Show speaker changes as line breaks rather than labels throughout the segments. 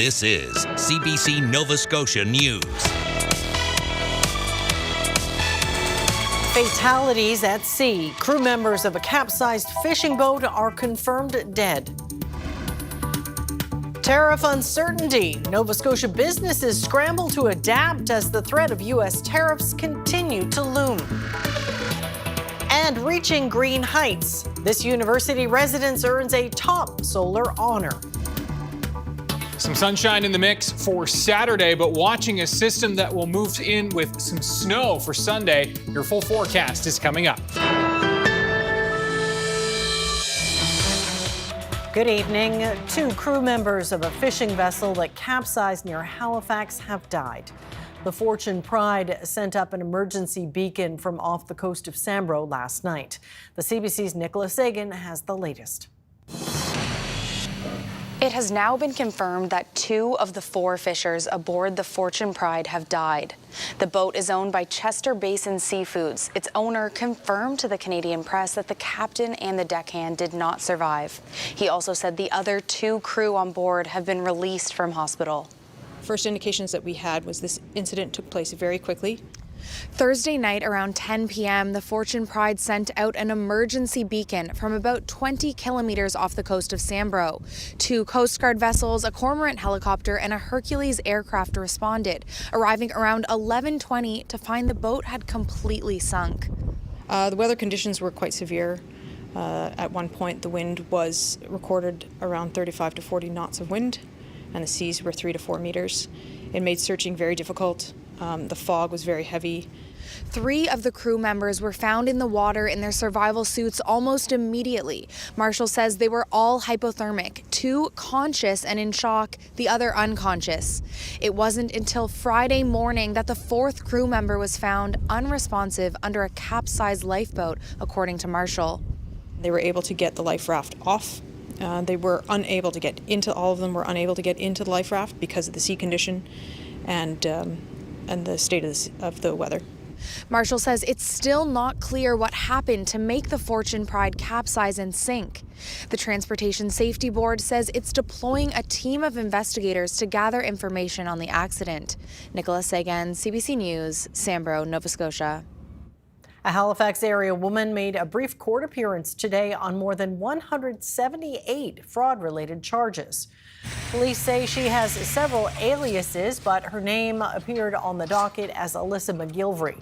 This is CBC Nova Scotia News.
Fatalities at sea. Crew members of a capsized fishing boat are confirmed dead. Tariff uncertainty. Nova Scotia businesses scramble to adapt as the threat of U.S. tariffs continue to loom. And reaching green heights. This university resident earns a top solar honor.
Some sunshine in the mix for Saturday, but watching a system that will move in with some snow for Sunday. Your full forecast is coming up.
Good evening. 2 crew members of a fishing vessel that capsized near Halifax have died. The Fortune Pride sent up an emergency beacon from off the coast of Sambro last night. The CBC's Nicholas Sagan has the latest.
It has now been confirmed that 2 of the 4 fishers aboard the Fortune Pride have died. The boat is owned by Chester Basin Seafoods. Its owner confirmed to the Canadian press that the captain and the deckhand did not survive. He also said the other 2 crew on board have been released from hospital.
First indications that we had was this incident took place very quickly.
Thursday night around 10 p.m., the Fortune Pride sent out an emergency beacon from about 20 kilometers off the coast of Sambro. 2 Coast Guard vessels, a Cormorant helicopter, and a Hercules aircraft responded, arriving around 11:20 to find the boat had completely sunk.
The weather conditions were quite severe. At one point, the wind was recorded around 35 to 40 knots of wind, and the seas were 3 to 4 meters. It made searching very difficult. The fog was very heavy.
3 of the crew members were found in the water in their survival suits almost immediately. Marshall says they were all hypothermic, 2 conscious and in shock, the other unconscious. It wasn't until Friday morning that the 4th crew member was found unresponsive under a capsized lifeboat, according to Marshall.
They were able to get the life raft off. They were unable to get into, all of them were unable to get into the life raft because of the sea condition and the state of the weather.
Marshall says it's still not clear what happened to make the Fortune Pride capsize and sink. The Transportation Safety Board says it's deploying a team of investigators to gather information on the accident. Nicholas Sagan, CBC News, Sambro, Nova Scotia.
A Halifax area woman made a brief court appearance today on more than 178 fraud-related charges. Police say she has several aliases, but her name appeared on the docket as Alyssa McGilvery.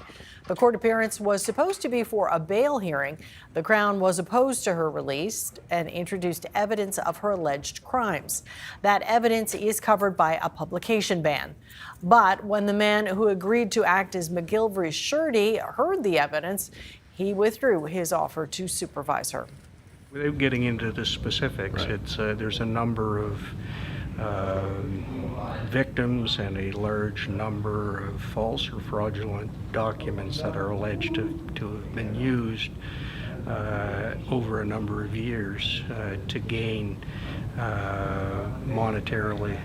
The court appearance was supposed to be for a bail hearing. The Crown was opposed to her release and introduced evidence of her alleged crimes. That evidence is covered by a publication ban. But when the man who agreed to act as McGilvery's surety heard the evidence, he withdrew his offer to supervise her.
Without getting into the specifics, there's a number of victims and a large number of false or fraudulent documents that are alleged to have been used over a number of years to gain monetarily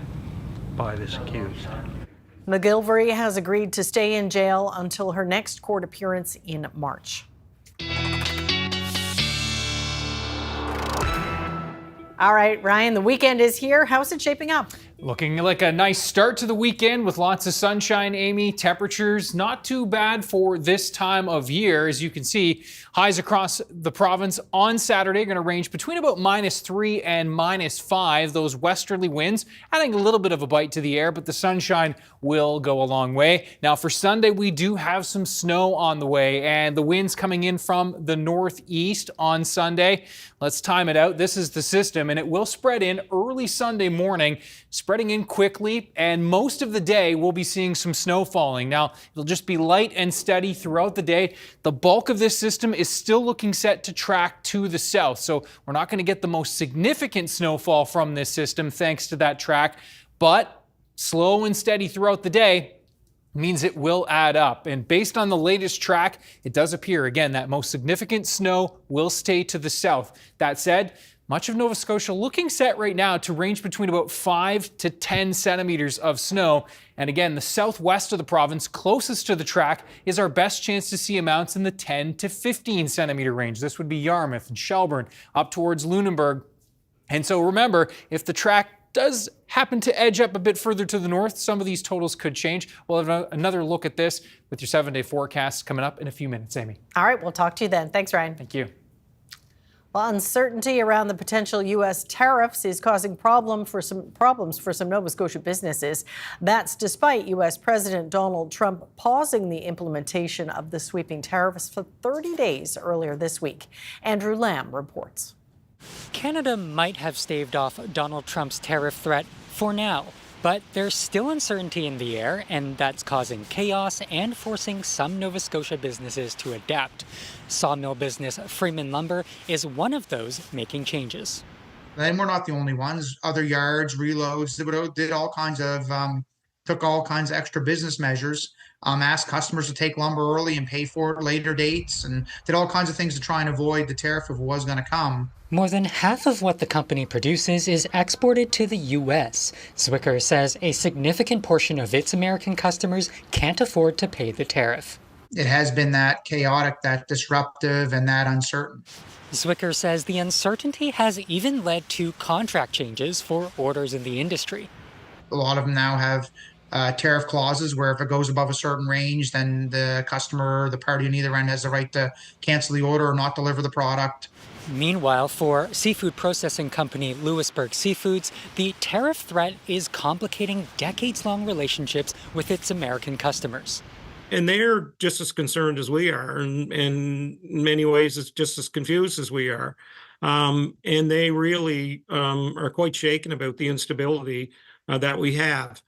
by this accused.
McGilvery has agreed to stay in jail until her next court appearance in March. All right, Ryan, the weekend is here. How's it shaping up?
Looking like a nice start to the weekend with lots of sunshine, Amy. Temperatures not too bad for this time of year. As you can see, highs across the province on Saturday are going to range between about -3 and -5. Those westerly winds adding a little bit of a bite to the air, but the sunshine will go a long way. Now for Sunday, we do have some snow on the way and the winds coming in from the northeast on Sunday. Let's time it out. This is the system and it will spread in early Sunday morning, spreading in quickly, and most of the day we'll be seeing some snow falling. Now, it'll just be light and steady throughout the day. The bulk of this system is still looking set to track to the south, so we're not going to get the most significant snowfall from this system thanks to that track, but slow and steady throughout the day means it will add up. And based on the latest track, it does appear, again, that most significant snow will stay to the south. That said, much of Nova Scotia looking set right now to range between about 5 to 10 centimeters of snow. And again, the southwest of the province, closest to the track, is our best chance to see amounts in the 10 to 15 centimeter range. This would be Yarmouth and Shelburne, up towards Lunenburg. And so remember, if the track does happen to edge up a bit further to the north, some of these totals could change. We'll have another look at this with your 7-day forecast coming up in a few minutes, Amy.
All right, we'll talk to you then. Thanks, Ryan.
Thank you.
Well, uncertainty around the potential U.S. tariffs is causing problems for some Nova Scotia businesses. That's despite U.S. President Donald Trump pausing the implementation of the sweeping tariffs for 30 days earlier this week. Andrew Lamb reports.
Canada might have staved off Donald Trump's tariff threat for now, but there's still uncertainty in the air, and that's causing chaos and forcing some Nova Scotia businesses to adapt. Sawmill business Freeman Lumber is one of those making changes.
And we're not the only ones. Other yards, reloads, did all kinds of, took all kinds of extra business measures, asked customers to take lumber early and pay for it later dates, and did all kinds of things to try and avoid the tariff if it was going to come.
More than half of what the company produces is exported to the U.S. Zwicker says a significant portion of its American customers can't afford to pay the tariff.
It has been that chaotic, that disruptive, and that uncertain.
Zwicker says the uncertainty has even led to contract changes for orders in the industry.
A lot of them now have tariff clauses where if it goes above a certain range, then the customer, the party on either end, has the right to cancel the order or not deliver the product.
Meanwhile, for seafood processing company Lewisburg Seafoods, the tariff threat is complicating decades-long relationships with its American customers.
And they're just as concerned as we are, and in many ways, it's just as confused as we are. And they really are quite shaken about the instability that we have.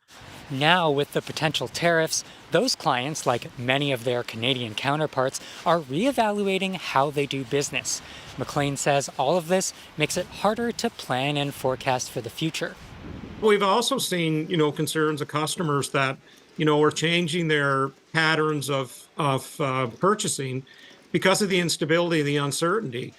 Now, with the potential tariffs, those clients, like many of their Canadian counterparts, are reevaluating how they do business. McLean says all of this makes it harder to plan and forecast for the future.
We've also seen, concerns of customers that, are changing their patterns of purchasing because of the instability, the uncertainty.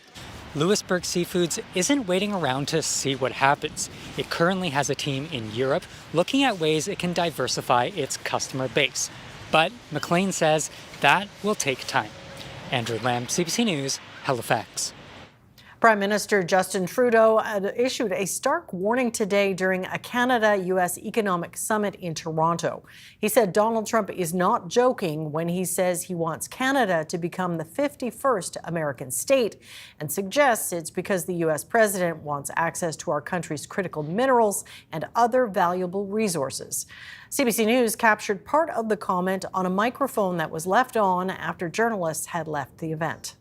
Lewisburg Seafoods isn't waiting around to see what happens. It currently has a team in Europe looking at ways it can diversify its customer base. But McLean says that will take time. Andrew Lamb, CBC News, Halifax.
Prime Minister Justin Trudeau issued a stark warning today during a Canada-U.S. economic summit in Toronto. He said Donald Trump is not joking when he says he wants Canada to become the 51st American state and suggests it's because the U.S. president wants access to our country's critical minerals and other valuable resources. CBC News captured part of the comment on a microphone that was left on after journalists had left the event.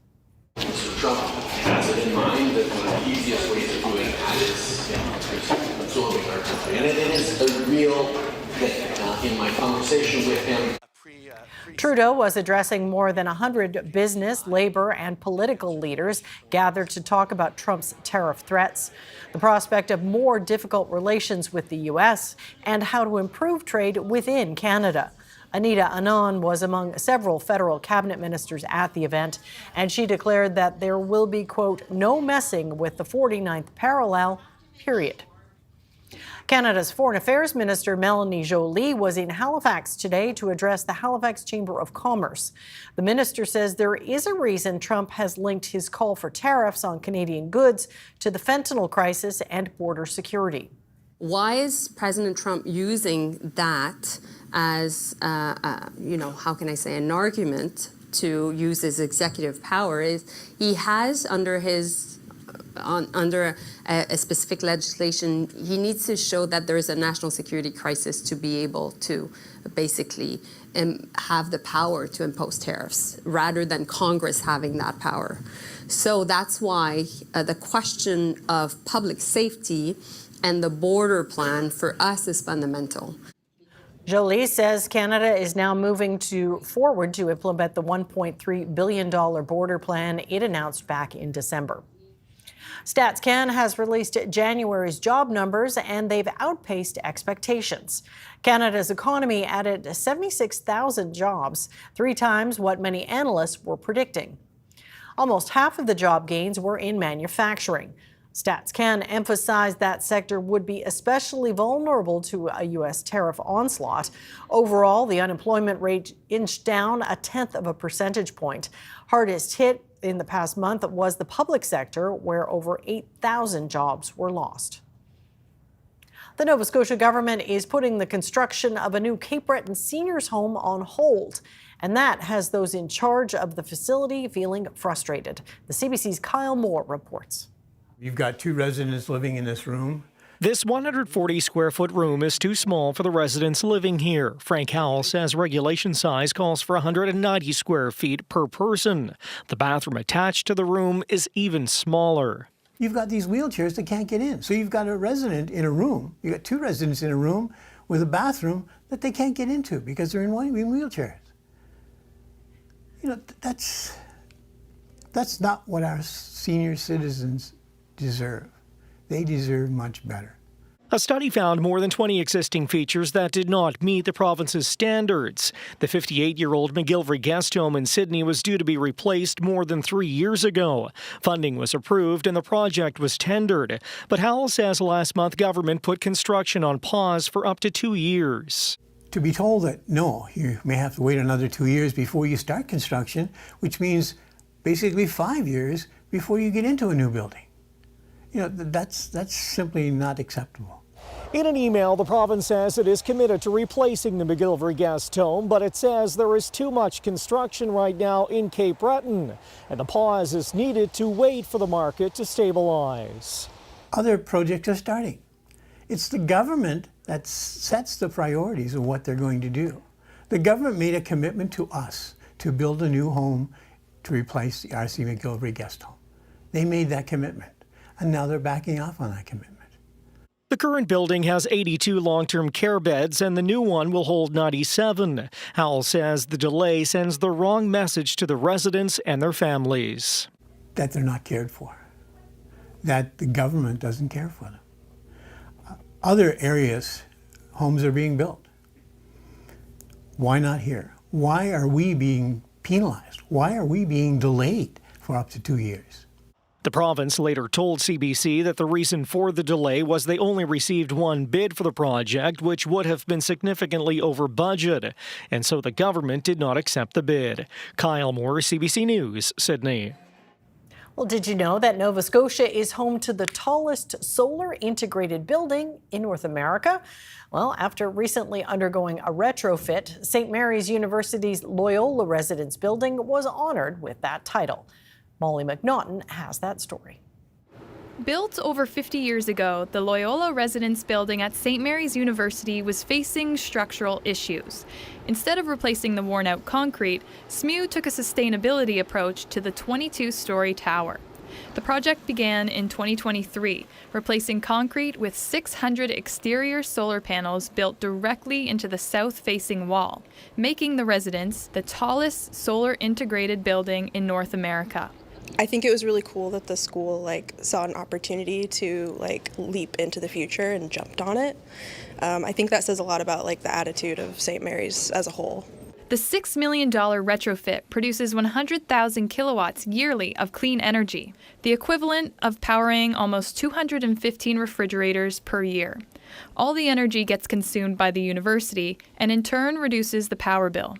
Mr. Trump has it in mind that one of the easiest ways of doing that is absorbing our country. And it is a real thing. In my conversation with him,
Trudeau was addressing more than 100 business, labor, and political leaders gathered to talk about Trump's tariff threats, the prospect of more difficult relations with the U.S., and how to improve trade within Canada. Anita Anand was among several federal cabinet ministers at the event, and she declared that there will be, quote, no messing with the 49th parallel, period. Canada's Foreign Affairs Minister Melanie Joly was in Halifax today to address the Halifax Chamber of Commerce. The minister says there is a reason Trump has linked his call for tariffs on Canadian goods to the fentanyl crisis and border security.
Why is President Trump using that as, how can I say, an argument to use his executive power? Is he has under a specific legislation, he needs to show that there is a national security crisis to be able to basically have the power to impose tariffs rather than Congress having that power. So that's why the question of public safety and the border plan for us is fundamental.
Joly says Canada is now moving forward to implement the $1.3 billion border plan it announced back in December. StatsCan has released January's job numbers, and they've outpaced expectations. Canada's economy added 76,000 jobs, 3 times what many analysts were predicting. Almost half of the job gains were in manufacturing. StatsCan emphasized that sector would be especially vulnerable to a U.S. tariff onslaught. Overall, the unemployment rate inched down 0.1 percentage point. Hardest hit in the past month was the public sector, where over 8,000 jobs were lost. The Nova Scotia government is putting the construction of a new Cape Breton seniors home on hold. And that has those in charge of the facility feeling frustrated. The CBC's Kyle Moore reports.
You've got 2 residents living in this room.
This 140-square-foot room is too small for the residents living here. Frank Howell says regulation size calls for 190 square feet per person. The bathroom attached to the room is even smaller.
You've got these wheelchairs that can't get in. So you've got a resident in a room. You've got 2 residents in a room with a bathroom that they can't get into because they're in wheelchairs. You know, that's not what our senior citizens deserve. They deserve much better.
A study found more than 20 existing features that did not meet the province's standards. The 58-year-old McGillivray guest home in Sydney was due to be replaced more than 3 years ago. Funding was approved and the project was tendered. But Howell says last month government put construction on pause for up to 2 years.
To be told that, no, you may have to wait another 2 years before you start construction, which means basically 5 years before you get into a new building. You know, that's simply not acceptable.
In an email, the province says it is committed to replacing the McGillivray guest home, but it says there is too much construction right now in Cape Breton, and the pause is needed to wait for the market to stabilize.
Other projects are starting. It's the government that sets the priorities of what they're going to do. The government made a commitment to us to build a new home to replace the R.C. McGillivray guest home. They made that commitment, and now they're backing off on that commitment.
The current building has 82 long-term care beds, and the new one will hold 97. Howell says the delay sends the wrong message to the residents and their families.
That they're not cared for, that the government doesn't care for them. Other areas, homes are being built. Why not here? Why are we being penalized? Why are we being delayed for up to 2 years?
The province later told CBC that the reason for the delay was they only received 1 bid for the project, which would have been significantly over budget, and so the government did not accept the bid. Kyle Moore, CBC News, Sydney.
Well, did you know that Nova Scotia is home to the tallest solar integrated building in North America? Well, after recently undergoing a retrofit, St. Mary's University's Loyola Residence Building was honored with that title. Molly McNaughton has that story.
Built over 50 years ago, the Loyola Residence Building at St. Mary's University was facing structural issues. Instead of replacing the worn-out concrete, SMU took a sustainability approach to the 22-story tower. The project began in 2023, replacing concrete with 600 exterior solar panels built directly into the south-facing wall, making the residence the tallest solar integrated building in North America.
I think it was really cool that the school saw an opportunity to leap into the future and jumped on it. I think that says a lot about the attitude of St. Mary's as a whole.
The $6 million retrofit produces 100,000 kilowatts yearly of clean energy, the equivalent of powering almost 215 refrigerators per year. All the energy gets consumed by the university and in turn reduces the power bill.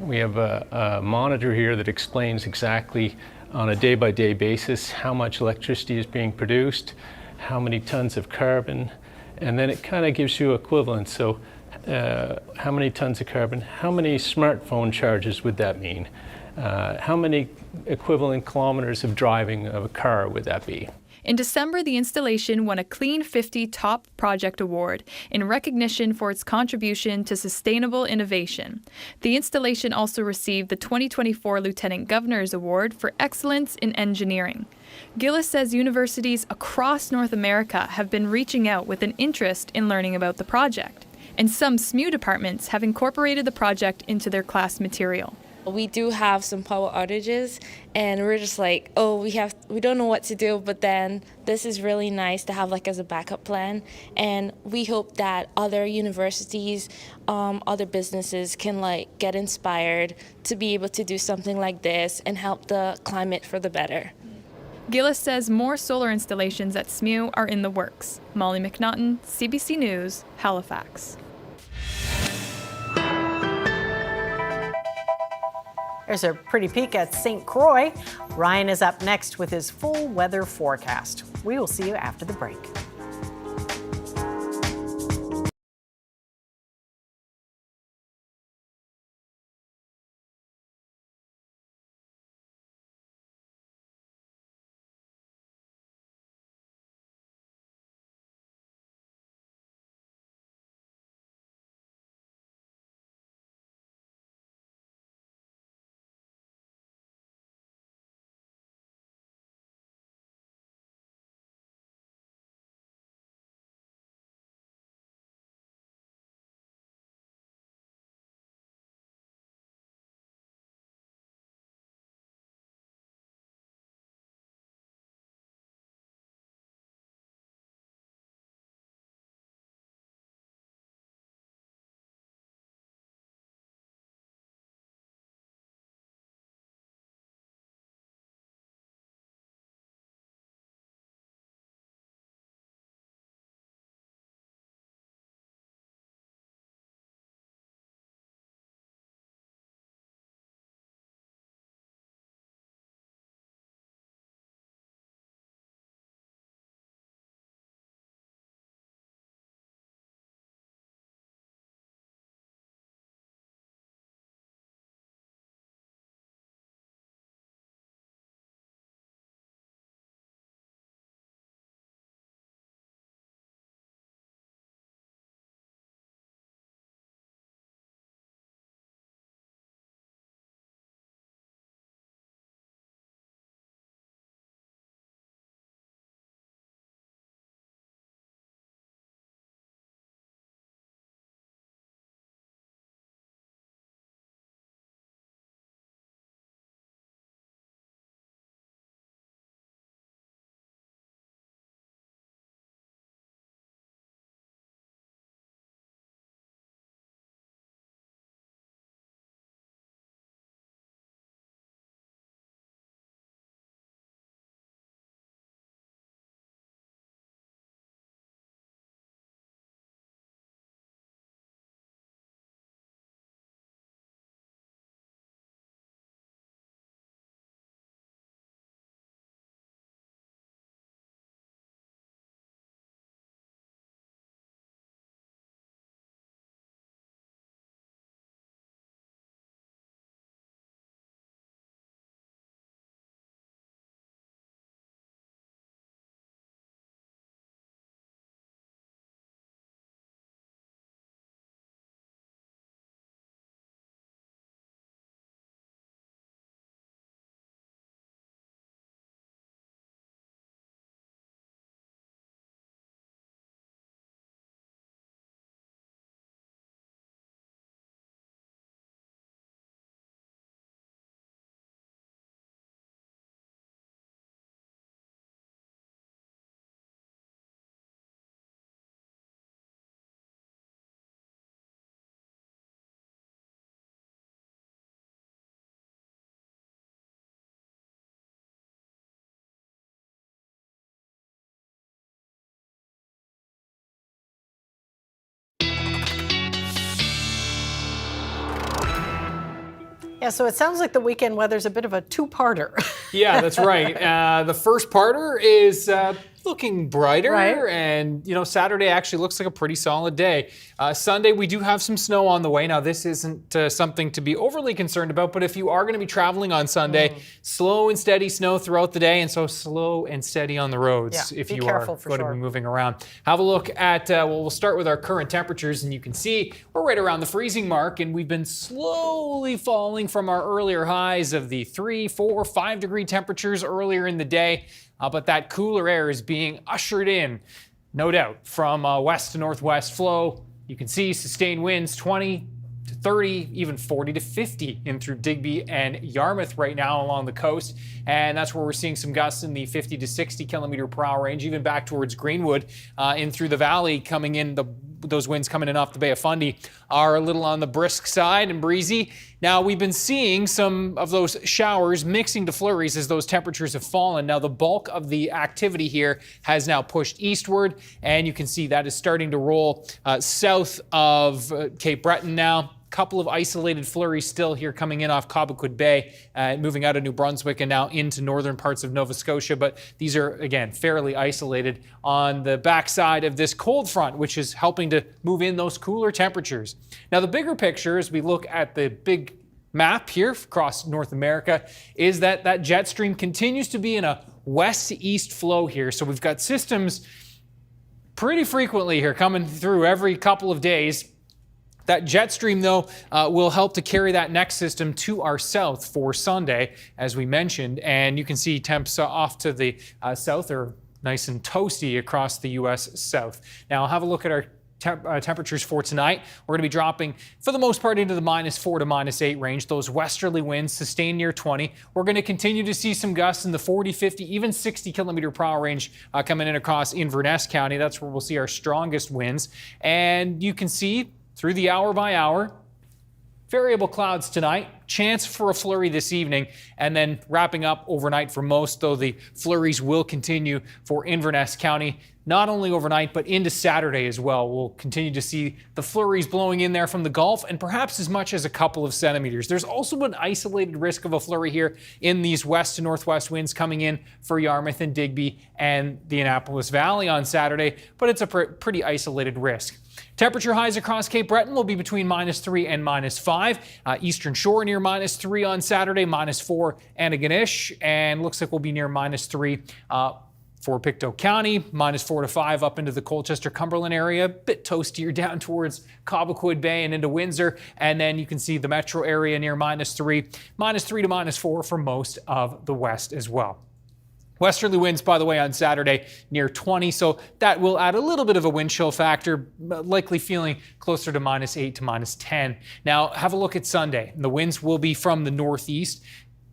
We have a monitor here that explains exactly on a day-by-day basis how much electricity is being produced, how many tons of carbon, and then it kind of gives you equivalents. So how many tons of carbon, how many smartphone charges would that mean? How many equivalent kilometers of driving of a car would that be?
In December, the installation won a Clean 50 Top Project Award in recognition for its contribution to sustainable innovation. The installation also received the 2024 Lieutenant Governor's Award for Excellence in Engineering. Gillis says universities across North America have been reaching out with an interest in learning about the project, and some SMU departments have incorporated the project into their class material.
We do have some power outages, and we're just we don't know what to do, but then this is really nice to have as a backup plan, and we hope that other universities, other businesses can get inspired to be able to do something like this and help the climate for the better.
Gillis says more solar installations at SMU are in the works. Molly McNaughton, CBC News, Halifax.
There's a pretty peek at St. Croix. Ryan is up next with his full weather forecast. We will see you after the break. Yeah, so it sounds like the weekend weather's a bit of a two-parter.
Yeah, that's right. The first parter is looking brighter,
Right.
and Saturday actually looks like a pretty solid day. Sunday we do have some snow on the way. Now this isn't something to be overly concerned about, but if you are going to be traveling on Sunday, slow and steady snow throughout the day, and so slow and steady on the roads if you are going to be moving around. Have a look at, we'll start with our current temperatures, and you can see we're right around the freezing mark, and we've been slowly falling from our earlier highs of the 3, 4, 5 degree temperatures earlier in the day. But that cooler air is being ushered in, no doubt, from west to northwest flow. You can see sustained winds 20 to 30, even 40 to 50 in through Digby and Yarmouth right now along the coast. And that's where we're seeing some gusts in the 50 to 60 kilometer per hour range, even back towards Greenwood in through the valley coming in. Those winds coming in off the Bay of Fundy are a little on the brisk side and breezy. Now, we've been seeing some of those showers mixing to flurries as those temperatures have fallen. Now, the bulk of the activity here has now pushed eastward, and you can see that is starting to roll south of Cape Breton now. Couple of isolated flurries still here coming in off Cobequid Bay, moving out of New Brunswick and now into northern parts of Nova Scotia. But these are, again, fairly isolated on the backside of this cold front, which is helping to move in those cooler temperatures. Now, the bigger picture, as we look at the big map here across North America, is that jet stream continues to be in a west to east flow here. So we've got systems pretty frequently here coming through every couple of days. That jet stream, though, will help to carry that next system to our south for Sunday, as we mentioned. And you can see temps off to the south are nice and toasty across the U.S. south. Now, I'll have a look at our temperatures for tonight. We're going to be dropping, for the most part, into the -4 to -8 range. Those westerly winds sustain near 20. We're going to continue to see some gusts in the 40, 50, even 60 kilometer per hour range coming in across Inverness County. That's where we'll see our strongest winds. And you can see through the hour by hour, variable clouds tonight, chance for a flurry this evening, and then wrapping up overnight for most, though the flurries will continue for Inverness County, not only overnight, but into Saturday as well. We'll continue to see the flurries blowing in there from the Gulf, and perhaps as much as a couple of centimeters. There's also an isolated risk of a flurry here in these west to northwest winds coming in for Yarmouth and Digby and the Annapolis Valley on Saturday, but it's a pretty isolated risk. Temperature highs across Cape Breton will be between -3 and -5. Eastern Shore near -3 on Saturday, -4 Antigonish, and looks like we'll be near -3 for Pictou County, -4 to 5 up into the Colchester-Cumberland area, a bit toastier down towards Cobequid Bay and into Windsor, and then you can see the metro area near -3 to -4 for most of the west as well. Westerly winds, by the way, on Saturday near 20, so that will add a little bit of a wind chill factor, likely feeling closer to -8 to -10. Now, have a look at Sunday. The winds will be from the northeast.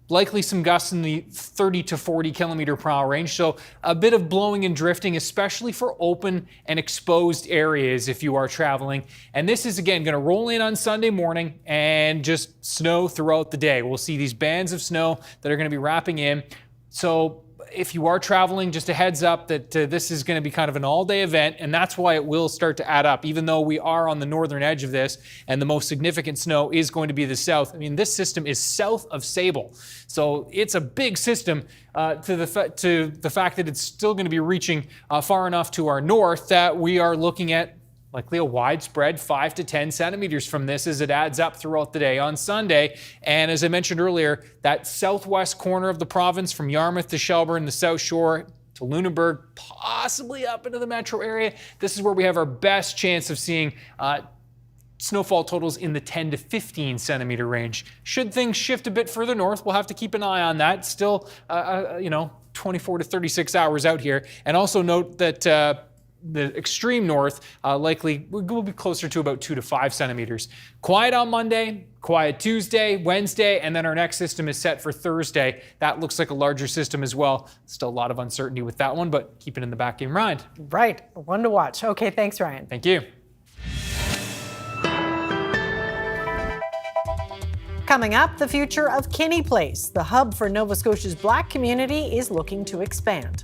Likely some gusts in the 30 to 40 kilometer per hour range, so a bit of blowing and drifting, especially for open and exposed areas if you are traveling. And this is, again, going to roll in on Sunday morning and just snow throughout the day. We'll see these bands of snow that are going to be wrapping in. So if you are traveling, just a heads up that this is going to be kind of an all-day event, and that's why it will start to add up, even though we are on the northern edge of this, and the most significant snow is going to be the south. I mean, this system is south of Sable, so it's a big system to the fact that it's still going to be reaching far enough to our north that we are looking at likely a widespread 5 to 10 centimeters from this as it adds up throughout the day on Sunday. And as I mentioned earlier, that southwest corner of the province from Yarmouth to Shelburne, the South Shore to Lunenburg, possibly up into the metro area, this is where we have our best chance of seeing snowfall totals in the 10 to 15 centimeter range. Should things shift a bit further north, we'll have to keep an eye on that. Still, 24 to 36 hours out here. And also note that the extreme north likely will be closer to about 2 to 5 centimeters. Quiet on Monday, quiet Tuesday, Wednesday, and then our next system is set for Thursday. That looks like a larger system as well. Still a lot of uncertainty with that one, but keep it in the back of your mind.
Right, one to watch. Okay, thanks, Ryan.
Thank you.
Coming up, the future of Kinney Place. The hub for Nova Scotia's Black community is looking to expand.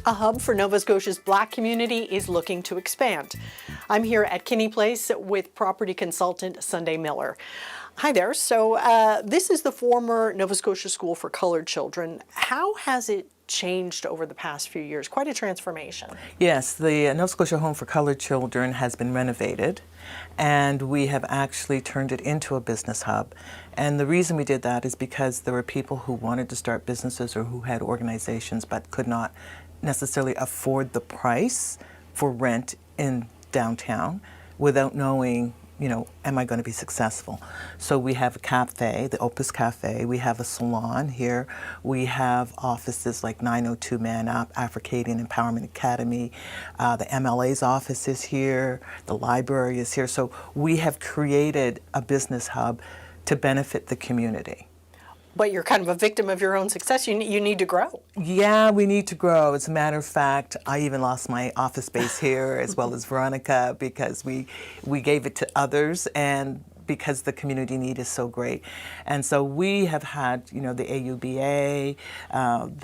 A hub for Nova Scotia's Black community is looking to expand. I'm here at Kinney Place with property consultant Sunday Miller. Hi there. So this is the former Nova Scotia School for Colored Children. How has it changed over the past few years? Quite a transformation.
Yes, the Nova Scotia Home for Colored Children has been renovated, and we have actually turned it into a business hub. And the reason we did that is because there were people who wanted to start businesses or who had organizations but could not necessarily afford the price for rent in downtown without knowing, you know, am I going to be successful? So we have a cafe, the Opus Cafe. We have a salon here. We have offices like 902 Man Up, Africadian Empowerment Academy. The MLA's office is here. The library is here. So we have created a business hub to benefit the community.
But you're kind of a victim of your own success. You need to grow.
Yeah, we need to grow. As a matter of fact, I even lost my office space here as well as Veronica because we gave it to others and because the community need is so great. And so we have had, you know, the AUBA.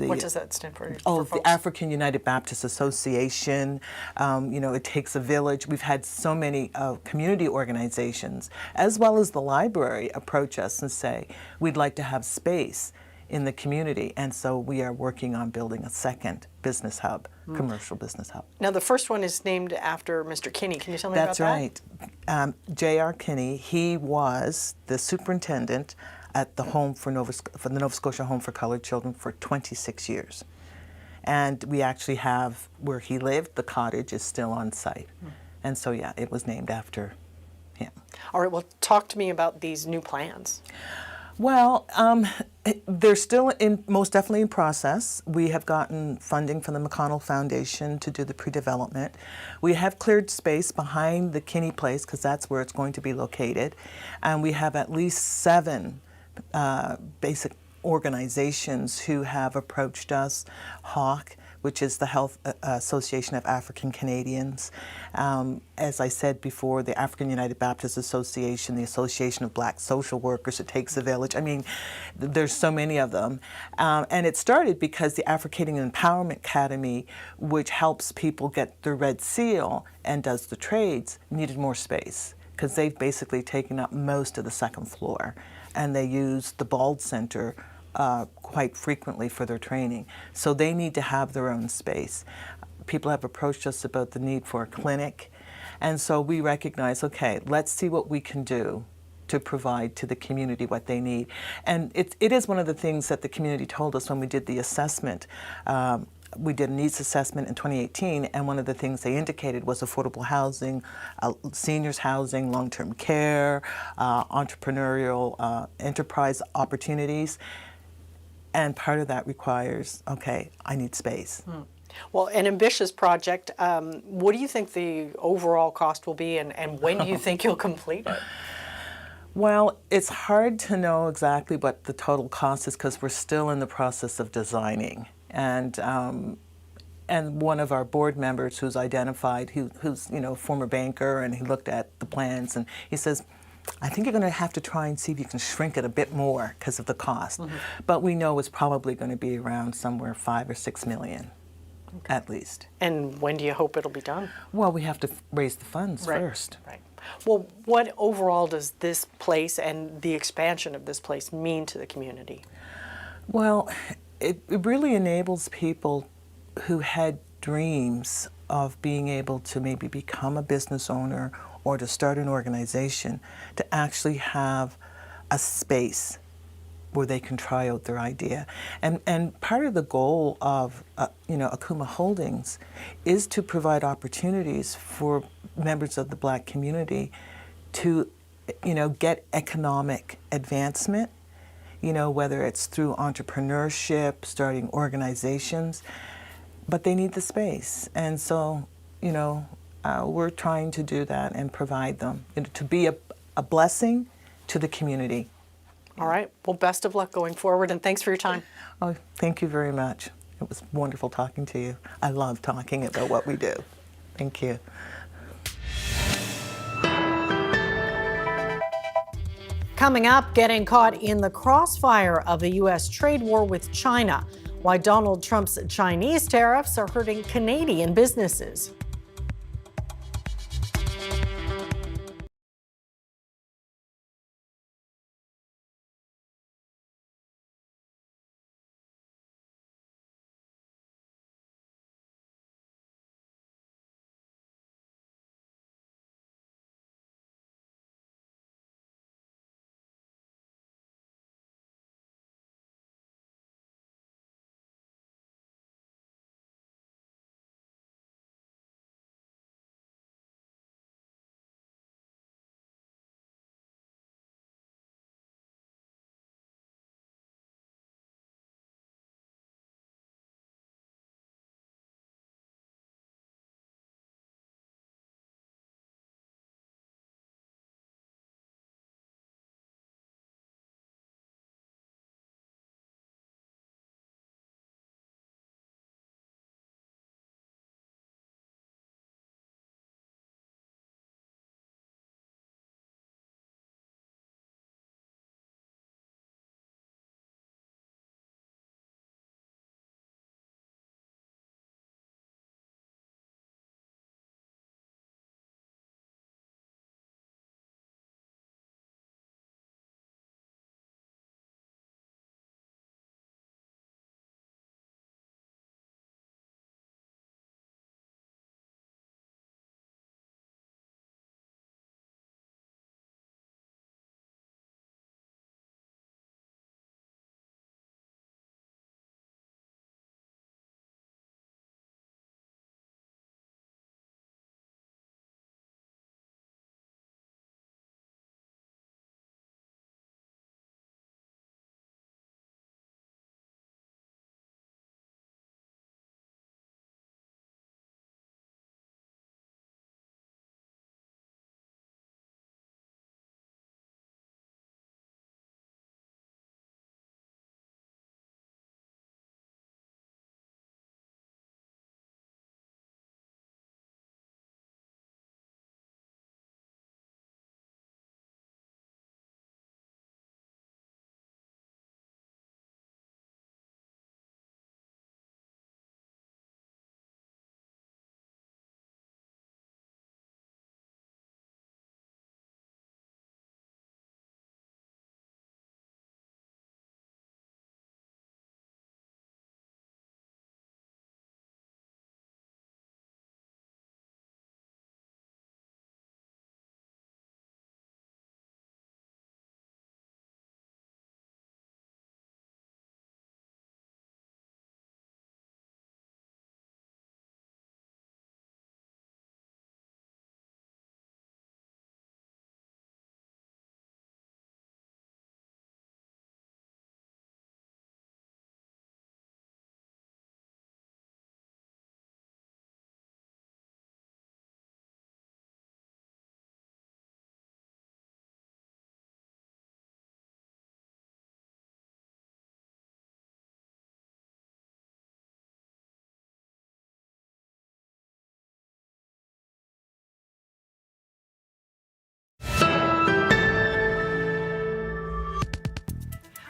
What does that stand for?
The African United Baptist Association. You know, it takes a village. We've had so many community organizations, as well as the library, approach us and say, we'd like to have space in the community. And so we are working on building a second business hub, commercial business hub.
Now, the first one is named after Mr. Kinney. Can you tell me about that?
That's right. J.R. Kinney, he was the superintendent at the home for the Nova Scotia Home for Colored Children for 26 years. And we actually have, where he lived, the cottage is still on site. And so, yeah, it was named after him.
All right, well, talk to me about these new plans.
Well, they're still most definitely in process. We have gotten funding from the McConnell Foundation to do the pre-development. We have cleared space behind the Kinney Place because that's where it's going to be located. And we have at least 7 basic organizations who have approached us. HAWC, which is the Health Association of African Canadians. As I said before, the African United Baptist Association, the Association of Black Social Workers, It Takes a Village. I mean, there's so many of them. And it started because the Africadian Empowerment Academy, which helps people get their red seal and does the trades, needed more space because they've basically taken up most of the second floor. And they use the Bald Center quite frequently for their training. So they need to have their own space. People have approached us about the need for a clinic. And so we recognize, okay, let's see what we can do to provide to the community what they need. And it is one of the things that the community told us when we did the assessment. We did a needs assessment in 2018, and one of the things they indicated was affordable housing, seniors housing, long-term care, entrepreneurial enterprise opportunities. And part of that requires, okay, I need space.
Well, an ambitious project. What do you think the overall cost will be, and when do you think you'll complete it?
Well, it's hard to know exactly what the total cost is because we're still in the process of designing. And one of our board members who's identified, who's you know, former banker, and he looked at the plans and he says, I think you're going to have to try and see if you can shrink it a bit more because of the cost. But we know it's probably going to be around somewhere $5 or $6 million, at least.
And when do you hope it'll be done?
Well, we have to raise the funds first.
Right. Well, what overall does this place and the expansion of this place mean to the community?
Well, it really enables people who had dreams of being able to maybe become a business owner or to start an organization to actually have a space where they can try out their idea. And part of the goal of you know, Akuma Holdings is to provide opportunities for members of the Black community to, you know, get economic advancement, you know, whether it's through entrepreneurship, starting organizations, but they need the space. And so, you know, we're trying to do that and provide them, you know, to be a blessing to the community.
All right. Well, best of luck going forward, and thanks for your time.
Oh, thank you very much. It was wonderful talking to you. I love talking about what we do. Thank you.
Coming up, getting caught in the crossfire of the U.S. trade war with China. Why Donald Trump's Chinese tariffs are hurting Canadian businesses.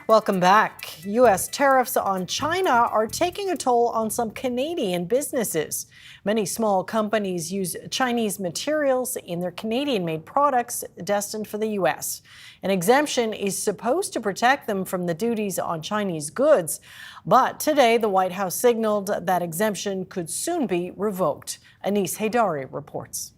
Welcome back. U.S. tariffs on China are taking a toll on some Canadian businesses. Many small companies use Chinese materials in their Canadian-made products destined for the U.S. An exemption is supposed to protect them from the duties on Chinese goods. But today, the White House signaled that exemption could soon be revoked. Anis Haydari reports.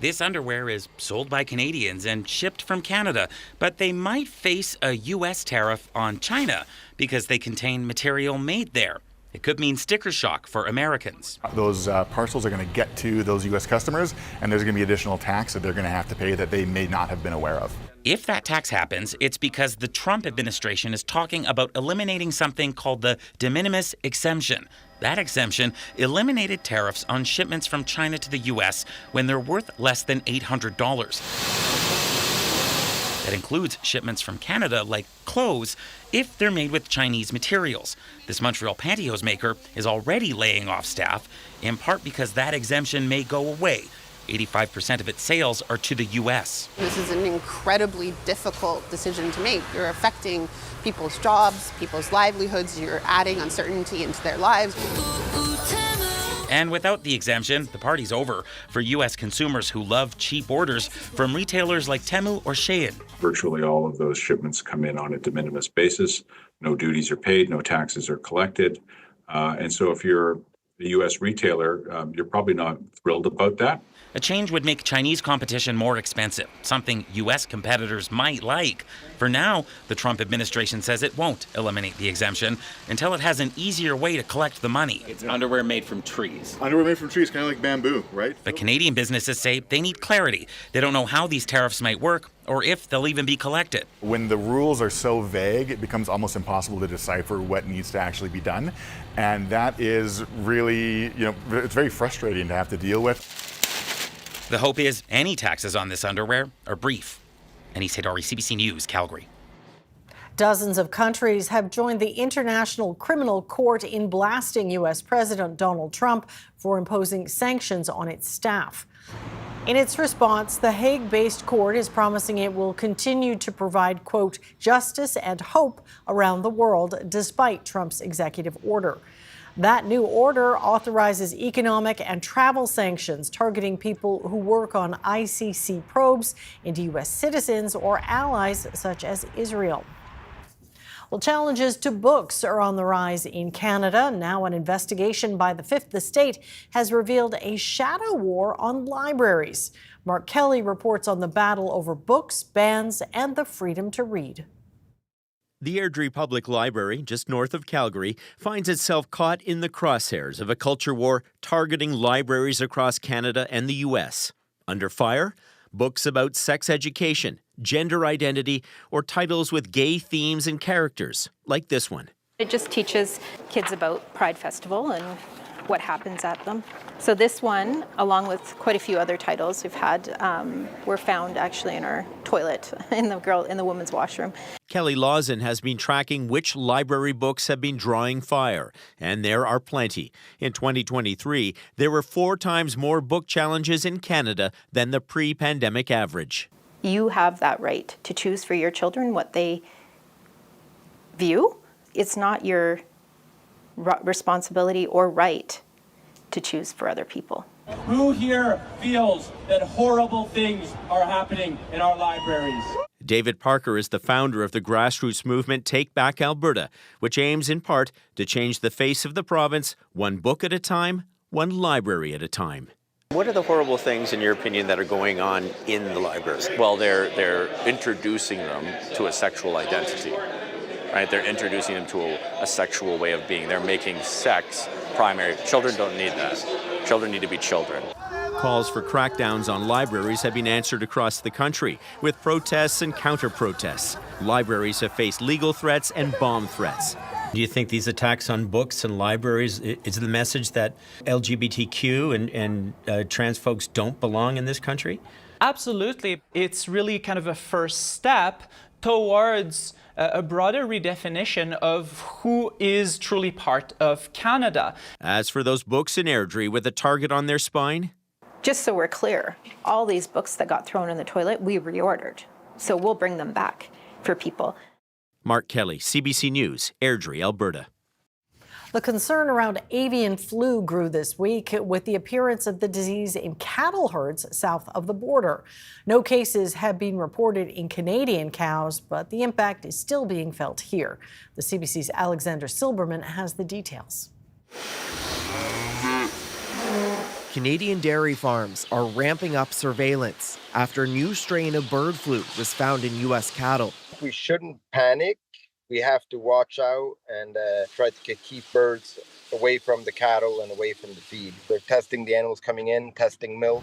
This underwear is sold by Canadians and shipped from Canada, but they might face a U.S. tariff on China because they contain material made there. It could mean sticker shock for Americans.
Those parcels are going to get to those U.S. customers, and there's going to be additional tax that they're going to have to pay that they may not have been aware of.
If that tax happens, it's because the Trump administration is talking about eliminating something called the de minimis exemption. That exemption eliminated tariffs on shipments from China to the U.S. when they're worth less than $800. That includes shipments from Canada, like clothes, if they're made with Chinese materials. This Montreal pantyhose maker is already laying off staff, in part because that exemption may go away. 85% of its sales are to the U.S.
This is an incredibly difficult decision to make. You're affecting people's jobs, people's livelihoods. You're adding uncertainty into their lives.
And without the exemption, the party's over for U.S. consumers who love cheap orders from retailers like Temu or Shein.
Virtually all of those shipments come in on a de minimis basis. No duties are paid, no taxes are collected. And so if you're a U.S. retailer, you're probably not thrilled about that.
A change would make Chinese competition more expensive, something U.S. competitors might like. For now, the Trump administration says it won't eliminate the exemption until it has an easier way to collect the money.
It's underwear made from trees.
Underwear made from trees, kind of like bamboo, right?
But Canadian businesses say they need clarity. They don't know how these tariffs might work or if they'll even be collected.
When the rules are so vague, it becomes almost impossible to decipher what needs to actually be done. And that is really, it's very frustrating to have to deal with.
The hope is any taxes on this underwear are brief. Anis Hedari, CBC News, Calgary.
Dozens of countries have joined the International Criminal Court in blasting U.S. President Donald Trump for imposing sanctions on its staff. In its response, the Hague-based court is promising it will continue to provide, quote, justice and hope around the world despite Trump's executive order. That new order authorizes economic and travel sanctions targeting people who work on ICC probes into U.S. citizens or allies such as Israel. Well, challenges to books are on the rise in Canada. Now an investigation by the Fifth Estate has revealed a shadow war on libraries. Mark Kelly reports on the battle over books, bans, and the freedom to read.
The Airdrie Public Library, just north of Calgary, finds itself caught in the crosshairs of a culture war targeting libraries across Canada and the U.S. Under fire, books about sex education, gender identity, or titles with gay themes and characters, like this one.
It just teaches kids about Pride Festival and what happens at them. So this one, along with quite a few other titles we've had, were found actually in our toilet in the women's washroom.
Kelly Lawson has been tracking which library books have been drawing fire, and there are plenty. In 2023, there were 4 times more book challenges in Canada than the pre-pandemic average.
You have that right to choose for your children what they view. It's not your responsibility or right to choose for other people.
Who here feels that horrible things are happening in our libraries?
David Parker is the founder of the grassroots movement Take Back Alberta, which aims in part to change the face of the province, one book at a time, one library at a time.
What are the horrible things, in your opinion, that are going on in the libraries? Well, they're introducing them to a sexual identity. Right? They're introducing them to a sexual way of being. They're making sex primary. Children don't need that. Children need to be children.
Calls for crackdowns on libraries have been answered across the country, with protests and counter-protests. Libraries have faced legal threats and bomb threats. Do you think these attacks on books and libraries is the message that LGBTQ and trans folks don't belong in this country?
Absolutely. It's really kind of a first step towards a broader redefinition of who is truly part of Canada.
As for those books in Airdrie with a target on their spine?
Just so we're clear, all these books that got thrown in the toilet, we reordered. So we'll bring them back for people.
Mark Kelly, CBC News, Airdrie, Alberta.
The concern around avian flu grew this week with the appearance of the disease in cattle herds south of the border. No cases have been reported in Canadian cows, but the impact is still being felt here. The CBC's Alexander Silberman has the details.
Canadian dairy farms are ramping up surveillance after a new strain of bird flu was found in U.S. cattle.
We shouldn't panic. We have to watch out and try to keep birds away from the cattle and away from the feed. They're testing the animals coming in, testing milk.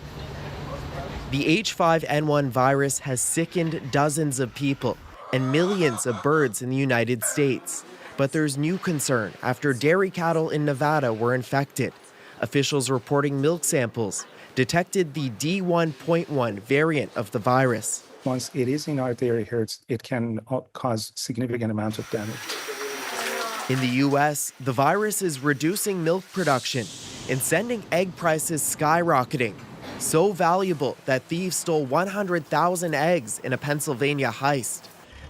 The H5N1 virus has sickened dozens of people and millions of birds in the United States. But there's new concern after dairy cattle in Nevada were infected. Officials reporting milk samples detected the D1.1 variant of the virus.
Once it is in our dairy herds, it can cause significant amounts of damage.
In the U.S., the virus is reducing milk production and sending egg prices skyrocketing. So valuable that thieves stole 100,000 eggs in a Pennsylvania heist.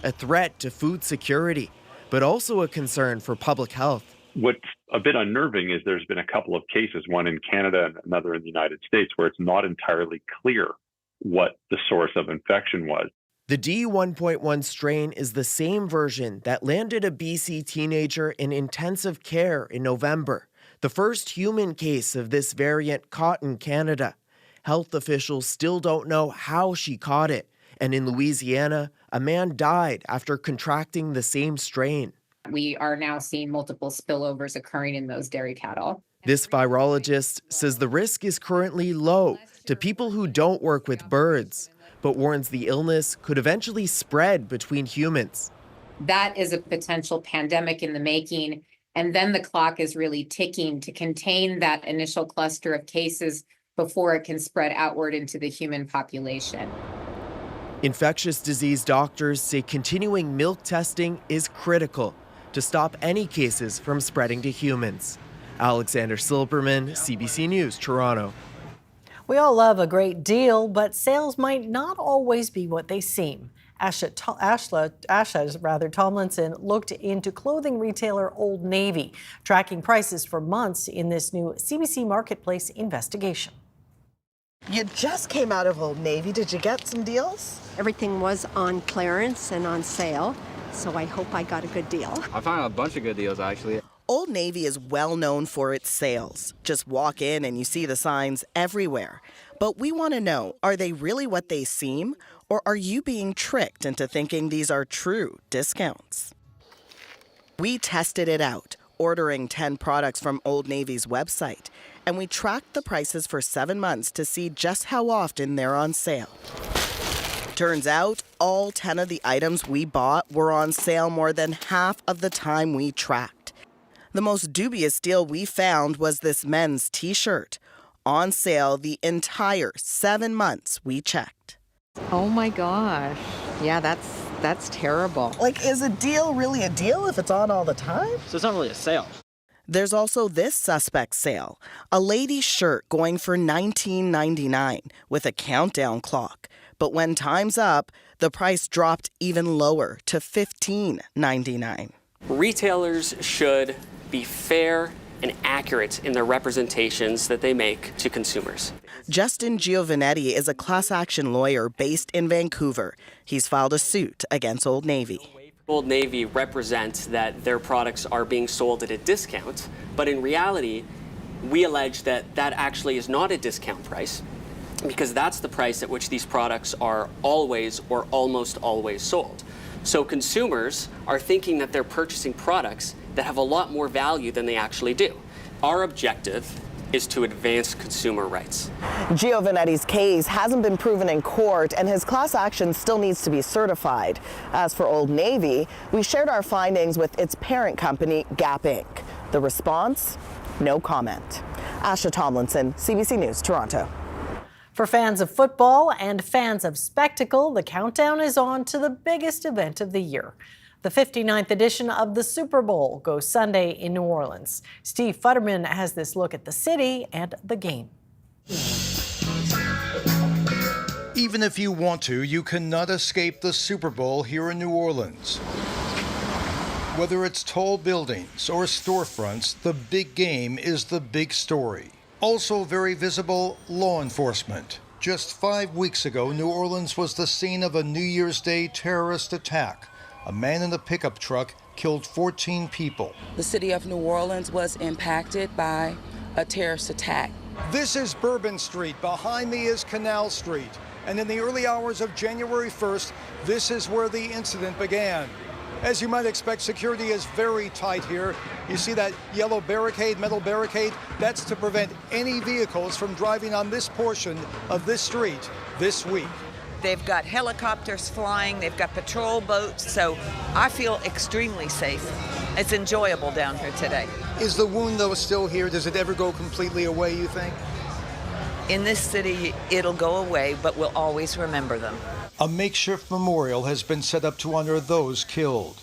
a threat to food security, but also a concern for public health.
What's a bit unnerving is there's been a couple of cases, one in Canada and another in the United States, where it's not entirely clear what the source of infection was.
The D1.1 strain is the same version that landed a BC teenager in intensive care in November. The first human case of this variant caught in Canada. Health officials still don't know how she caught it. And in Louisiana, a man died after contracting the same strain.
We are now seeing multiple spillovers occurring in those dairy cattle.
This virologist says the risk is currently low to people who don't work with birds, but warns the illness could eventually spread between humans.
That is a potential pandemic in the making, and then the clock is really ticking to contain that initial cluster of cases before it can spread outward into the human population.
Infectious disease doctors say continuing milk testing is critical to stop any cases from spreading to humans. Alexander Silberman, CBC News, Toronto.
We all love a great deal, but sales might not always be what they seem. Asha Tomlinson looked into clothing retailer Old Navy, tracking prices for months in this new CBC Marketplace investigation.
You just came out of Old Navy. Did you get some deals?
Everything was on clearance and on sale, so I hope I got a good deal.
I found a bunch of good deals, actually.
Old Navy is well known for its sales. Just walk in and you see the signs everywhere. But we want to know, are they really what they seem? Or are you being tricked into thinking these are true discounts? We tested it out, ordering 10 products from Old Navy's website. And we tracked the prices for 7 months to see just how often they're on sale. Turns out, all 10 of the items we bought were on sale more than half of the time we tracked. The most dubious deal we found was this men's t-shirt, on sale the entire 7 months we checked.
Oh my gosh. Yeah, that's terrible.
Like, is a deal really a deal if it's on all the time?
So it's not really a sale.
There's also this suspect sale, a lady's shirt going for $19.99 with a countdown clock. But when time's up, the price dropped even lower to $15.99.
Retailers should be fair and accurate in their representations that they make to consumers.
Justin Giovanetti is a class action lawyer based in Vancouver. He's filed a suit against Old Navy.
Old Navy represents that their products are being sold at a discount, but in reality, we allege that that actually is not a discount price, because that's the price at which these products are always or almost always sold. So consumers are thinking that they're purchasing products that have a lot more value than they actually do. Our objective is to advance consumer rights.
Giovanetti's case hasn't been proven in court, and his class action still needs to be certified. As for Old Navy, we shared our findings with its parent company, Gap Inc. The response? No comment. Asha Tomlinson, CBC News, Toronto.
For fans of football and fans of spectacle, the countdown is on to the biggest event of the year. The 59th edition of the Super Bowl goes Sunday in New Orleans. Steve Futterman has this look at the city and the game.
Even if you want to, you cannot escape the Super Bowl here in New Orleans. Whether it's tall buildings or storefronts, the big game is the big story. Also very visible, law enforcement. Just 5 weeks ago, New Orleans was the scene of a New Year's Day terrorist attack. A man in a pickup truck killed 14 people.
The city of New Orleans was impacted by a terrorist attack.
This is Bourbon Street. Behind me is Canal Street. And in the early hours of January 1st, this is where the incident began. As you might expect, security is very tight here. You see that yellow barricade, metal barricade? That's to prevent any vehicles from driving on this portion of this street this week.
They've got helicopters flying, they've got patrol boats, so I feel extremely safe. It's enjoyable down here today.
Is the wound, though, still here? Does it ever go completely away, you think?
In this city, it'll go away, but we'll always remember them.
A makeshift memorial has been set up to honor those killed.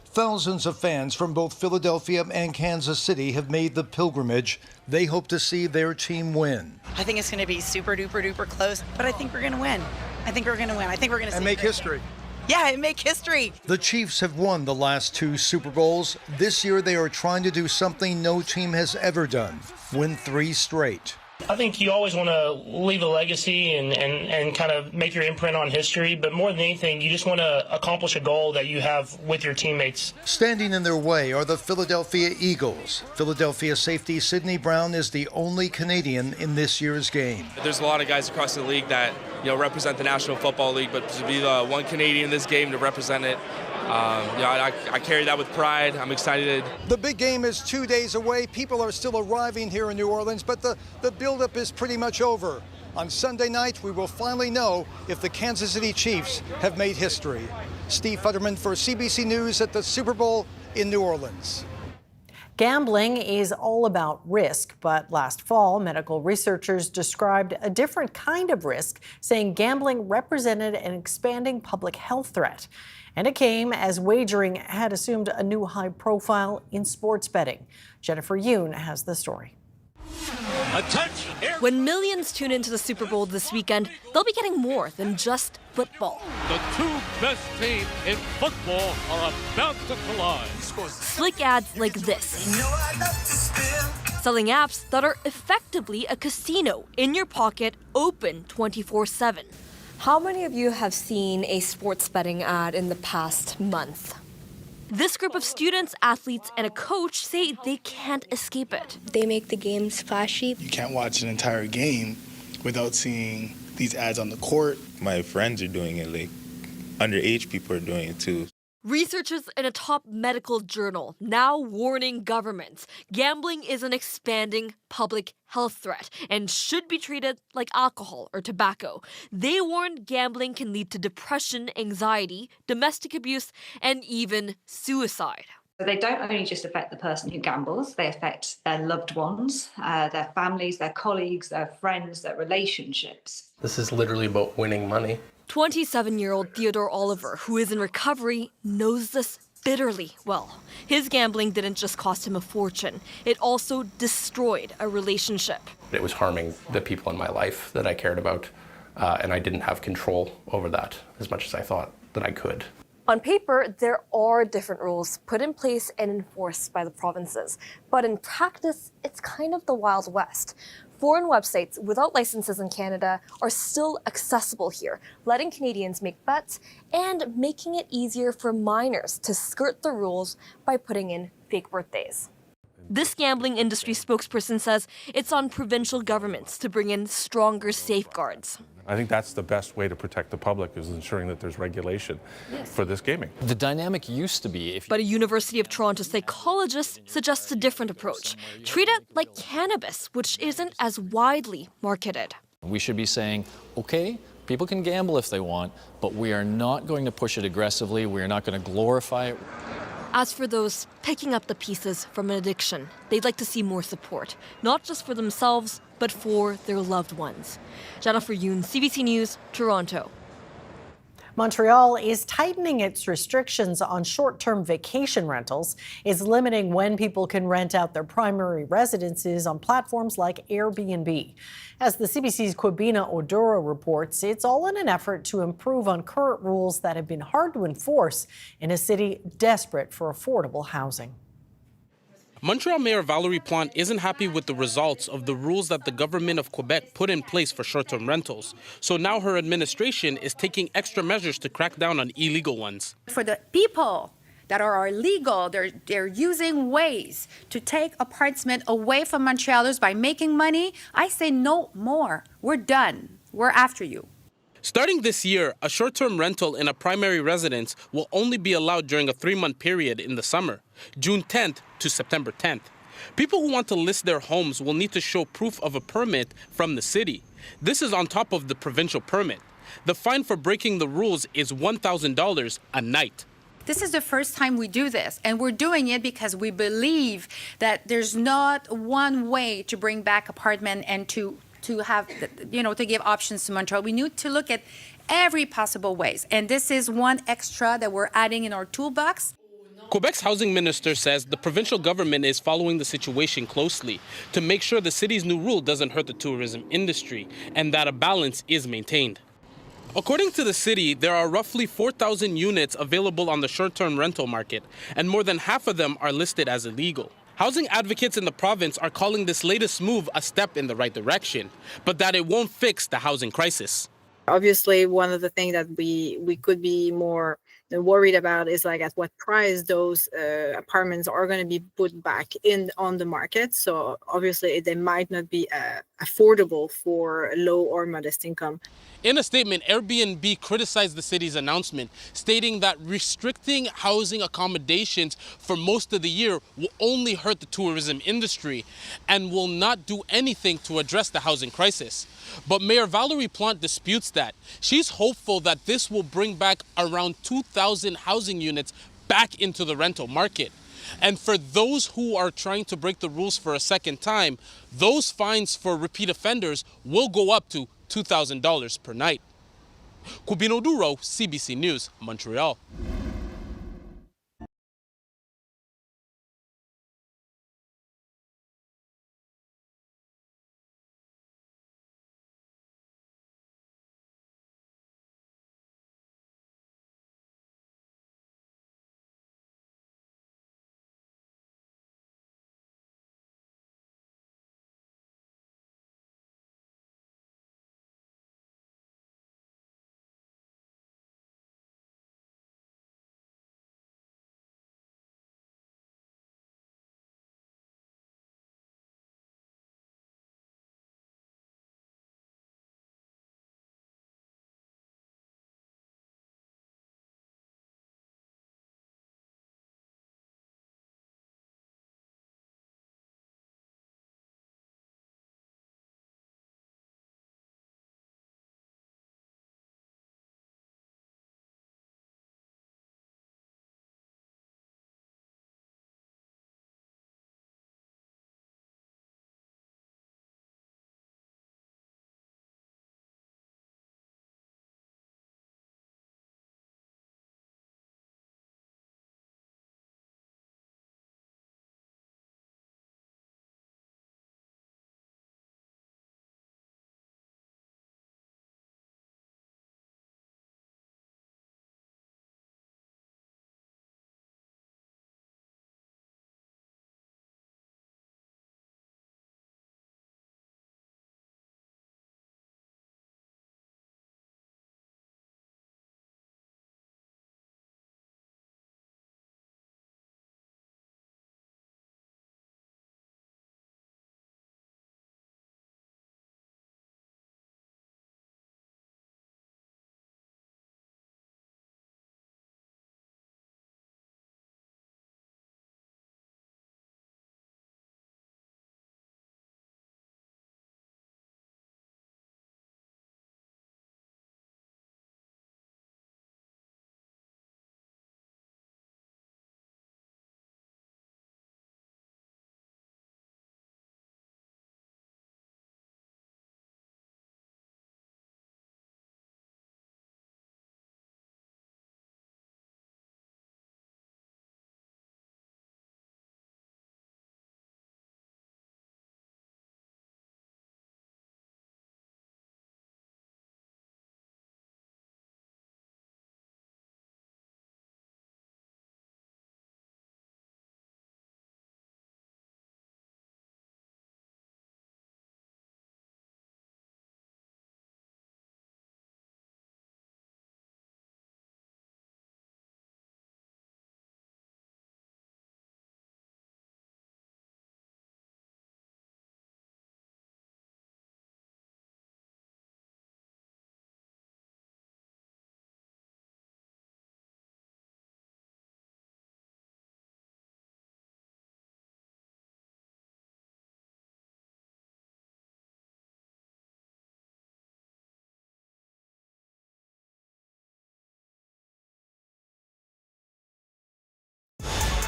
Thousands of fans from both Philadelphia and Kansas City have made the pilgrimage. They hope to see their team win.
I think it's going to be super duper duper close, but I think we're going to win. I think we're going to win. I think we're going to
make history.
Yeah, it make history.
The Chiefs have won the last 2 Super Bowls. This year they are trying to do something no team has ever done, win 3 straight.
I think you always want to leave a legacy and kind of make your imprint on history, but more than anything, you just want to accomplish a goal that you have with your teammates.
Standing in their way are the Philadelphia Eagles. Philadelphia safety Sidney Brown is the only Canadian in this year's game.
There's a lot of guys across the league that represent the National Football League, but to be the one Canadian in this game to represent it, I carry that with pride. I'm excited.
The big game is 2 days away. People are still arriving here in New Orleans, but the buildup is pretty much over. On Sunday night, we will finally know if the Kansas City Chiefs have made history. Steve Futterman for CBC News at the Super Bowl in New Orleans.
Gambling is all about risk, but last fall, medical researchers described a different kind of risk, saying gambling represented an expanding public health threat. And it came as wagering had assumed a new high profile in sports betting. Jennifer Yoon has the story.
When millions tune into the Super Bowl this weekend, they'll be getting more than just football.
The 2 best teams in football are about to collide.
Slick ads like this, selling apps that are effectively a casino in your pocket, open 24/7. How many of you have seen a sports betting ad in the past month? This group of students, athletes, and a coach say they can't escape it.
They make the games flashy.
You can't watch an entire game without seeing these ads on the court.
My friends are doing it, like underage people are doing it too.
Researchers in a top medical journal now warning governments gambling is an expanding public health threat and should be treated like alcohol or tobacco. They warn gambling can lead to depression, anxiety, domestic abuse, and even suicide.
They don't only just affect the person who gambles, they affect their loved ones, their families, their colleagues, their friends, their relationships.
This is literally about winning money.
27-year-old Theodore Oliver, who is in recovery, knows this bitterly well. His gambling didn't just cost him a fortune, it also destroyed a relationship.
It was harming the people in my life that I cared about, and I didn't have control over that as much as I thought that I could.
On paper, there are different rules put in place and enforced by the provinces, but in practice, it's kind of the Wild West. Foreign websites without licenses in Canada are still accessible here, letting Canadians make bets and making it easier for minors to skirt the rules by putting in fake birthdays. This gambling industry spokesperson says it's on provincial governments to bring in stronger safeguards.
I think that's the best way to protect the public, is ensuring that there's regulation for this gaming.
The dynamic used to be
But a University of Toronto psychologist suggests a different approach. Treat it like cannabis, which isn't as widely marketed.
We should be saying, okay, people can gamble if they want, but we are not going to push it aggressively. We are not going to glorify it.
As for those picking up the pieces from an addiction, they'd like to see more support, not just for themselves, but for their loved ones. Jennifer Yoon, CBC News, Toronto.
Montreal is tightening its restrictions on short-term vacation rentals. It's limiting when people can rent out their primary residences on platforms like Airbnb. As the CBC's Kwabena Oduro reports, it's all in an effort to improve on current rules that have been hard to enforce in a city desperate for affordable housing.
Montreal Mayor Valérie Plante isn't happy with the results of the rules that the government of Quebec put in place for short-term rentals. So now her administration is taking extra measures to crack down on illegal ones.
For the people that are illegal, they're using ways to take apartments away from Montrealers by making money. I say no more. We're done. We're after you.
Starting this year, a short-term rental in a primary residence will only be allowed during a 3-month period in the summer, June 10th to September 10th. People who want to list their homes will need to show proof of a permit from the city. This is on top of the provincial permit. The fine for breaking the rules is $1,000 a night.
This is the first time we do this, and we're doing it because we believe that there's not one way to bring back apartment and to have, to give options to Montreal. We need to look at every possible ways, and this is one extra that we're adding in our toolbox.
Quebec's housing minister says the provincial government is following the situation closely to make sure the city's new rule doesn't hurt the tourism industry and that a balance is maintained. According to the city, there are roughly 4,000 units available on the short-term rental market, and more than half of them are listed as illegal. Housing advocates in the province are calling this latest move a step in the right direction, but that it won't fix the housing crisis.
Obviously, one of the things that we could be more worried about is like at what price those apartments are going to be put back on the market. So obviously, they might not be affordable for low or modest income.
In a statement, Airbnb criticized the city's announcement, stating that restricting housing accommodations for most of the year will only hurt the tourism industry and will not do anything to address the housing crisis. But Mayor Valerie Plante disputes that. She's hopeful that this will bring back around 2,000 housing units back into the rental market. And for those who are trying to break the rules for a second time, those fines for repeat offenders will go up to $2,000 per night. Cubino Duro, CBC News, Montreal.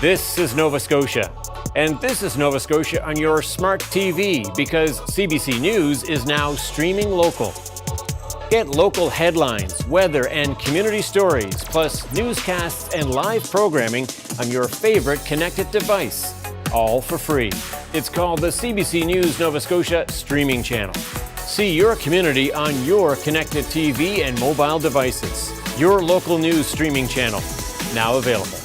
This is Nova Scotia. And this is Nova Scotia on your smart TV because CBC News is now streaming local. Get local headlines, weather, and community stories, plus newscasts and live programming on your favorite connected device, all for free. It's called the CBC News Nova Scotia streaming channel. See your community on your connected TV and mobile devices. Your local news streaming channel, now available.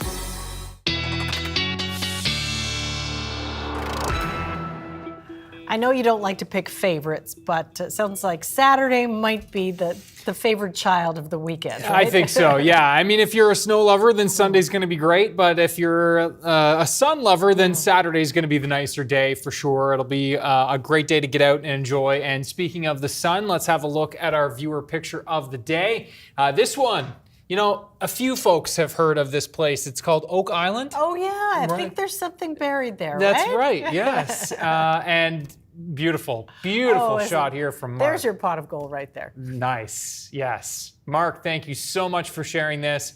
I know you don't like to pick favorites, but it sounds like Saturday might be the favorite child of the weekend, right?
I think so, yeah. I mean, if you're a snow lover, then Sunday's going to be great. But if you're a sun lover, then Saturday's going to be the nicer day for sure. It'll be a great day to get out and enjoy. And speaking of the sun, let's have a look at our viewer picture of the day. This one. You know, a few folks have heard of this place. It's called Oak Island.
Oh, yeah. I think there's something buried there,
That's
right?
right, yes. And beautiful shot here from Mark.
There's your pot of gold right there.
Nice, yes. Mark, thank you so much for sharing this.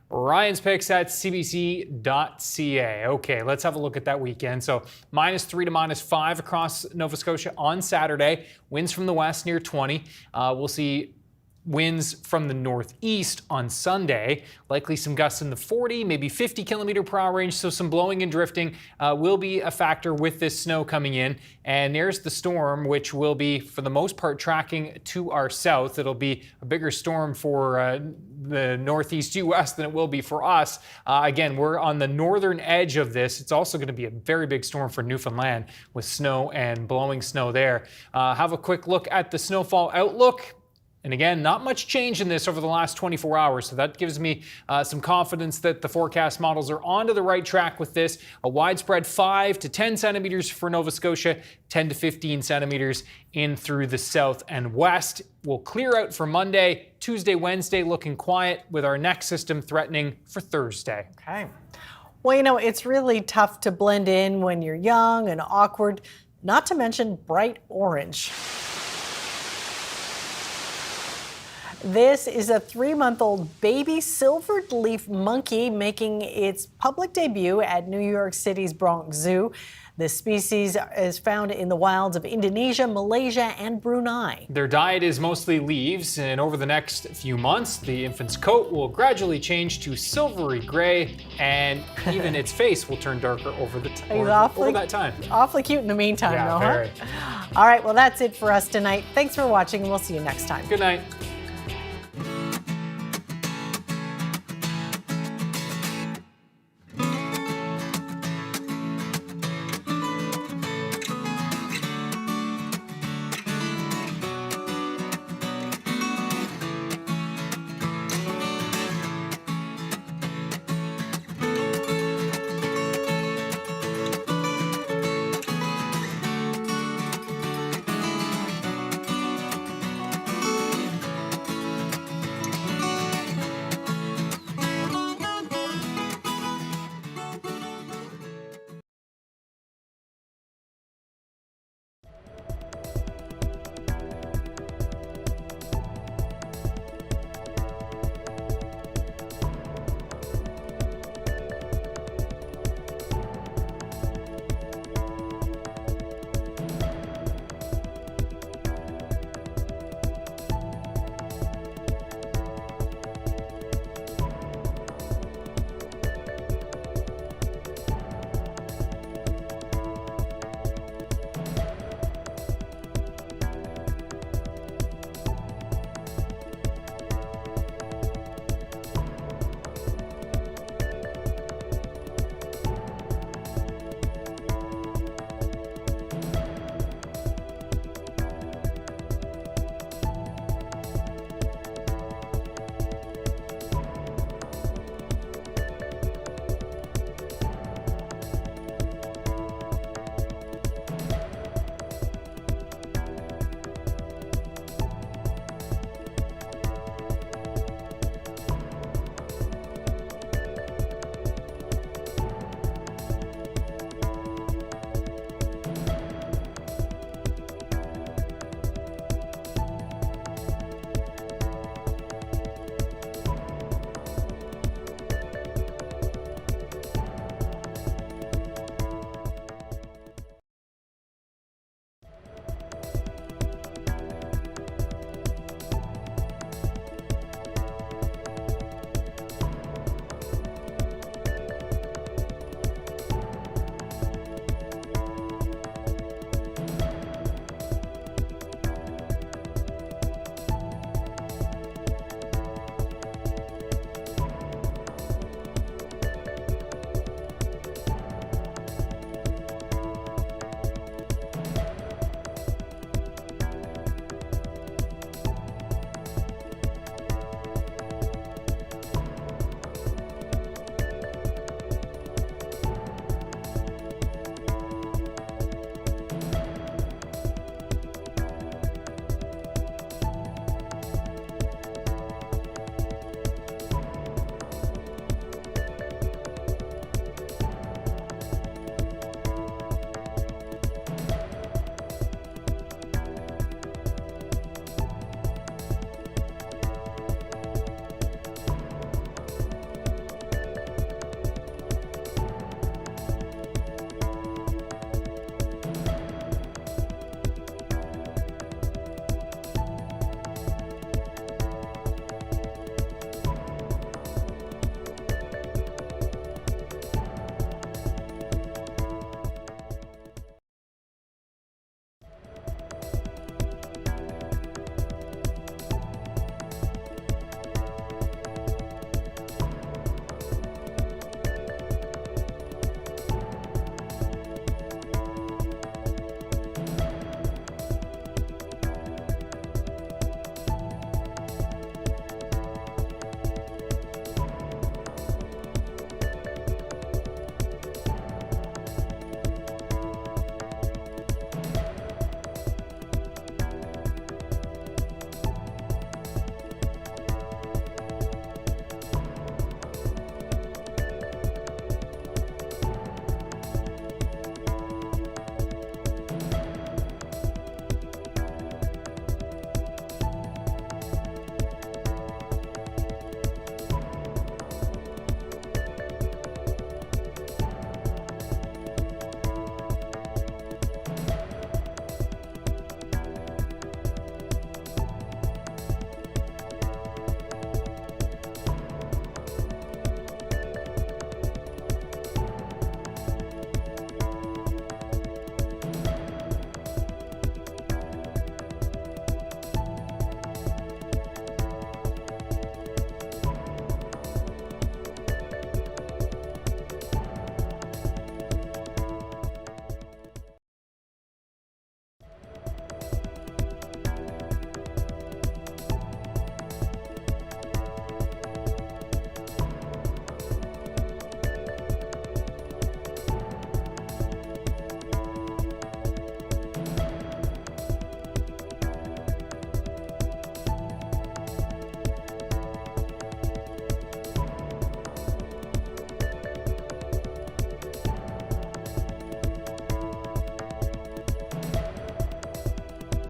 Ryan's picks at cbc.ca. Okay, let's have a look at that weekend. So -3 to -5 across Nova Scotia on Saturday. Winds from the west near 20. We'll see winds from the northeast on Sunday, likely some gusts in the 40, maybe 50 kilometer per hour range. So some blowing and drifting will be a factor with this snow coming in. And there's the storm, which will be, for the most part, tracking to our south. It'll be a bigger storm for the northeast U.S. than it will be for us. Again, we're on the northern edge of this. It's also going to be a very big storm for Newfoundland with snow and blowing snow there. Have a quick look at the snowfall outlook. And again, not much change in this over the last 24 hours, so that gives me some confidence that the forecast models are onto the right track with this. A widespread 5 to 10 centimeters for Nova Scotia, 10 to 15 centimeters in through the south and west. We'll clear out for Monday, Tuesday, Wednesday looking quiet with our next system threatening for Thursday.
Okay. Well, you know, it's really tough to blend in when you're young and awkward, not to mention bright orange. This is a 3-month-old baby silvered leaf monkey making its public debut at New York City's Bronx Zoo. This species is found in the wilds of Indonesia, Malaysia, and Brunei.
Their diet is mostly leaves, and over the next few months, the infant's coat will gradually change to silvery gray, and even its face will turn darker over that time.
Awfully cute in the meantime,
yeah,
though,
very.
huh? All right, well, that's it for us tonight. Thanks for watching, and we'll see you next time.
Good night.